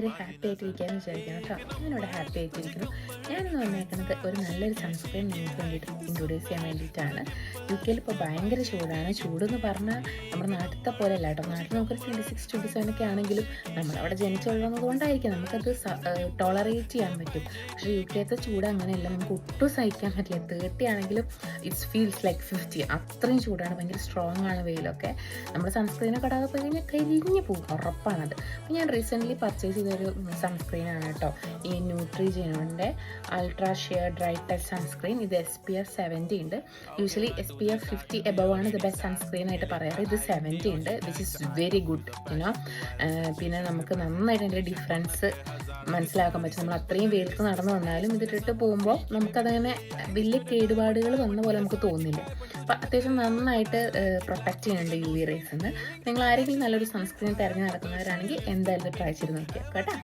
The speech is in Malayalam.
വളരെ ഹാപ്പി ആയിട്ടിരിക്കാമെന്ന് വിചാരിക്കണം കേട്ടോ. ഞാനിവിടെ ഹാപ്പി ആയിട്ടിരിക്കുന്നു. ഞാനിന്ന് വന്നേക്കുന്നത് ഒരു നല്ലൊരു സൺസ്ക്രീൻ നിങ്ങൾക്ക് വേണ്ടിയിട്ട് ഇൻട്രൊഡ്യൂസ് ചെയ്യാൻ വേണ്ടിയിട്ടാണ്. യു കെയിൽ ഇപ്പോൾ ഭയങ്കര ചൂടാണ്. ചൂടെന്ന് പറഞ്ഞാൽ നമ്മുടെ നാട്ടിലത്തെ പോലെ അല്ല കേട്ടോ. നാട്ടിൽ നമുക്കൊരു 26-27 ഒക്കെ ആണെങ്കിലും നമ്മളവിടെ ജനിച്ചു വളർന്നത് കൊണ്ടായിരിക്കും നമുക്കത് ടോളറേറ്റ് ചെയ്യാൻ പറ്റും. പക്ഷേ യു കെത്തെ ചൂട് അങ്ങനെയല്ല, നമുക്ക് ഒട്ടും സഹിക്കാൻ പറ്റില്ല. 30 ആണെങ്കിലും ഇറ്റ്സ് ഫീൽസ് ലൈക്ക് 50. അത്രയും ചൂടാണ്, ഭയങ്കര സ്ട്രോങ് ആണ് വെയിലൊക്കെ. നമ്മൾ സൺസ്ക്രീനൊക്കെ ഇടാതെ പോയി കഴിഞ്ഞാൽ കരിഞ്ഞ് പോകും, ഉറപ്പാണത്. അപ്പോൾ ഞാൻ റീസെൻ്റ്ലി പർച്ചേസ് ചെയ്തൊരു സൺസ്ക്രീനാണ് കേട്ടോ, ഈ ന്യൂട്രിജനോൻ്റെ ultra sheer dry touch sunscreen. ഇത് SPF 70 ഉണ്ട്. യൂഷ്വലി SPF 50 എബവ് ആണ് ഇത് ബെസ്റ്റ് സൺസ്ക്രീൻ ആയിട്ട് പറയാറ്. ഇത് 70 ഉണ്ട്, which is very good you know. പിന്നെ നമുക്ക് നന്നായിട്ട് അതിൻ്റെ ഡിഫറൻസ് മനസ്സിലാക്കാൻ പറ്റും. നമ്മൾ അത്രയും വെയിലത്ത് നടന്നു വന്നാലും ഇതിട്ടിട്ട് പോകുമ്പോൾ നമുക്കതങ്ങനെ വലിയ കേടുപാടുകൾ വന്ന പോലെ നമുക്ക് തോന്നില്ല. അപ്പോൾ അത്യാവശ്യം നന്നായിട്ട് പ്രൊട്ടക്റ്റ് ചെയ്യുന്നുണ്ട് UV റേസിൽ നിന്ന്. നിങ്ങൾ ആരെങ്കിലും നല്ലൊരു സൺസ്ക്രീൻ തിരഞ്ഞു നടക്കുന്നവരാണെങ്കിൽ എന്തായാലും ട്രൈ ചെയ്ത് നോക്കിയാൽ കേട്ടോ.